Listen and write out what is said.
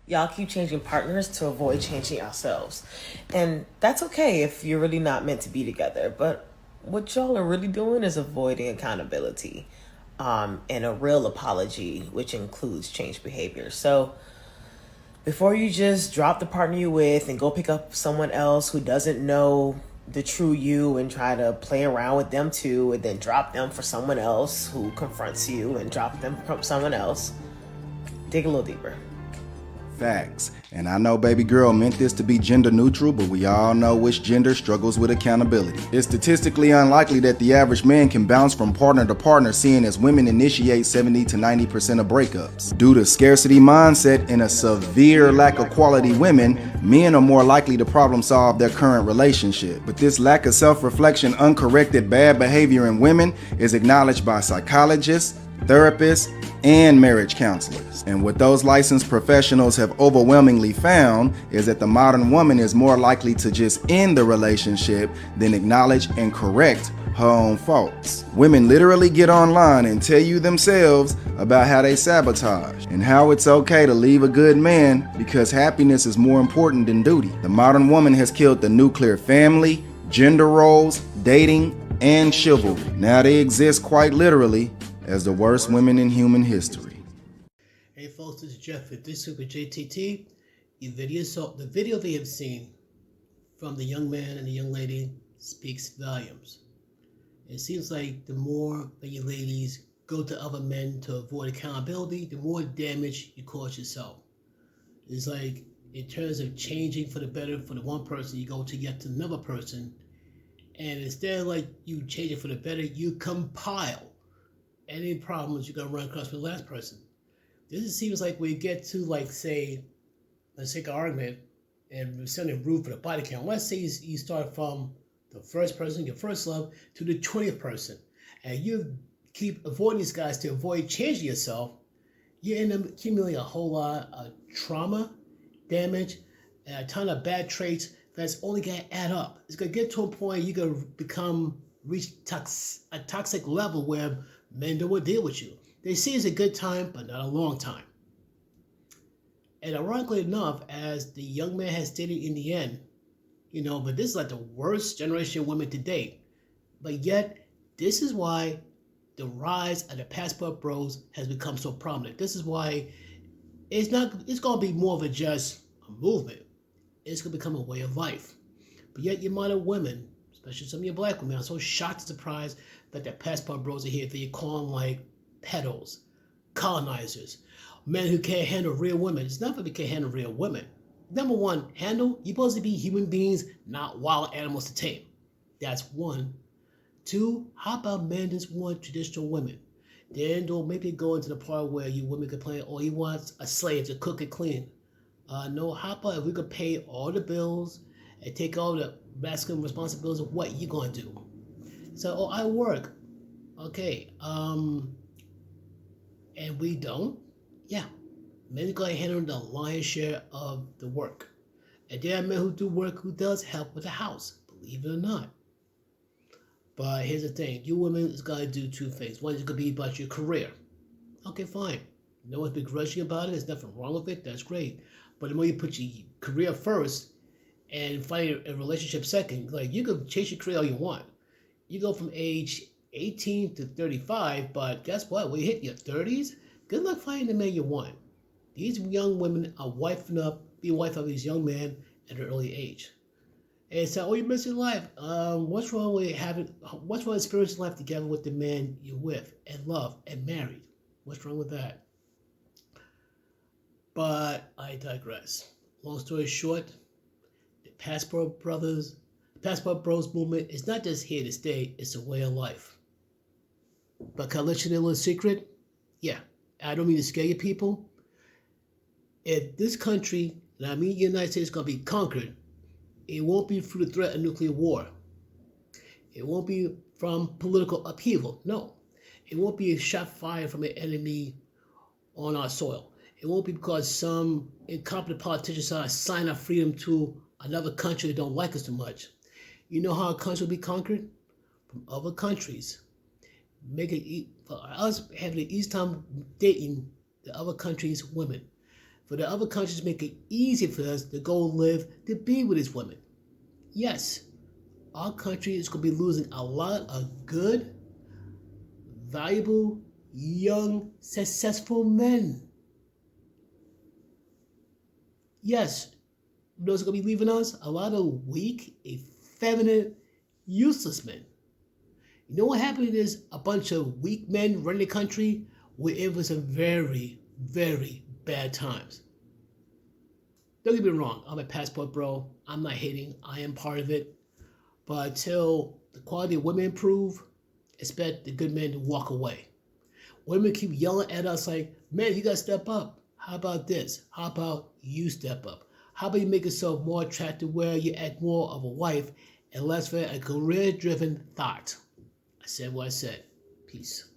y'all keep changing partners to avoid changing yourselves. And that's okay if you're really not meant to be together. But what y'all are really doing is avoiding accountability and a real apology, which includes change behavior. So before you just drop the partner you with and go pick up someone else who doesn't know the true you and try to play around with them too, and then drop them for someone else who confronts you and drop them from someone else, dig a little deeper. Facts. And I know baby girl meant this to be gender neutral, but we all know which gender struggles with accountability. It's statistically unlikely that the average man can bounce from partner to partner, seeing as women initiate 70 to 90% of breakups. Due to scarcity mindset and a severe lack of quality women, men are more likely to problem solve their current relationship. But this lack of self-reflection, uncorrected bad behavior in women is acknowledged by psychologists, therapists, and marriage counselors. And what those licensed professionals have overwhelmingly found is that the modern woman is more likely to just end the relationship than acknowledge and correct her own faults. Women literally get online and tell you themselves about how they sabotage and how it's okay to leave a good man because happiness is more important than duty. The modern woman has killed the nuclear family, gender roles, dating, and chivalry. Now they exist quite literally as the worst women in human history. Hey folks, this is Jeff with This Week with JTT. The video they have seen from the young man and the young lady speaks volumes. It seems like the more that you ladies go to other men to avoid accountability, the more damage you cause yourself. It's like in terms of changing for the better for the one person, you go to yet another person, and instead of like you changing for the better, you compile any problems you're gonna run across with the last person. This seems like we get to like say, let's take an argument and we're setting a rule for the body count. Let's say you start from the first person, your first love, to the 20th person, and you keep avoiding these guys to avoid changing yourself. You end up accumulating a whole lot of trauma, damage, and a ton of bad traits that's only gonna add up. It's gonna get to a point you're gonna reach a toxic level where men don't want to deal with you. They see it's a good time, but not a long time. And ironically enough, as the young man has stated in the end, but this is like the worst generation of women to date. But yet, this is why the rise of the passport bros has become so prominent. This is why it's going to be more than just a movement. It's going to become a way of life. But yet, your modern women, especially some of your black women, are so shocked and surprised that the passport bros are here that you call them like pedos, colonizers, men who can't handle real women. It's not that they can't handle real women. Number one, you're supposed to be human beings, not wild animals to tame. That's one. Two, how about men just want traditional women? Then don't maybe go into the part where you women complain, oh, he wants a slave to cook and clean. No, how about if we could pay all the bills and take all the masculine responsibilities of what you gonna do? So, oh, I work. Okay, and we don't? Yeah. Men go ahead and handle the lion's share of the work. And there are men who do work who does help with the house, believe it or not. But here's the thing, you women is gonna do two things. One is gonna be about your career. Okay, fine. No one's begrudging about it, there's nothing wrong with it, that's great. But the more you put your career first and find a relationship second, like you can chase your career all you want. You go from age 18 to 35, but guess what? When you hit your 30s, good luck finding the man you want. These young women are be wife of these young men at an early age. And so, oh, you're missing life. What's wrong with spiritual life together with the man you're with and love and married? What's wrong with that? But I digress. Long story short, the Passport Bros movement is not just here to stay, it's a way of life. But can I let you know a little secret? Yeah, I don't mean to scare you people. If this country, and I mean the United States, is going to be conquered, it won't be through the threat of nuclear war. It won't be from political upheaval. No. It won't be a shot fired from an enemy on our soil. It won't be because some incompetent politicians are assigning our freedom to another country that don't like us too much. You know how a country will be conquered? From other countries. For us having an easy time dating the other countries' women. for the other countries to make it easier for us to go live, to be with these women. Yes, our country is going to be losing a lot of good, valuable, young, successful men. Yes, those are going to be leaving us a lot of weak, effeminate, useless men. You know what happened is a bunch of weak men running the country were in for some very, very bad times. Don't get me wrong, I'm a passport bro. I'm not hating. I am part of it. But until the quality of women improve, expect the good men to walk away. Women keep yelling at us like, man, you got to step up. How about this? How about you step up? How about you make yourself more attractive where you act more of a wife and less for a career-driven thought? I said what I said. Peace.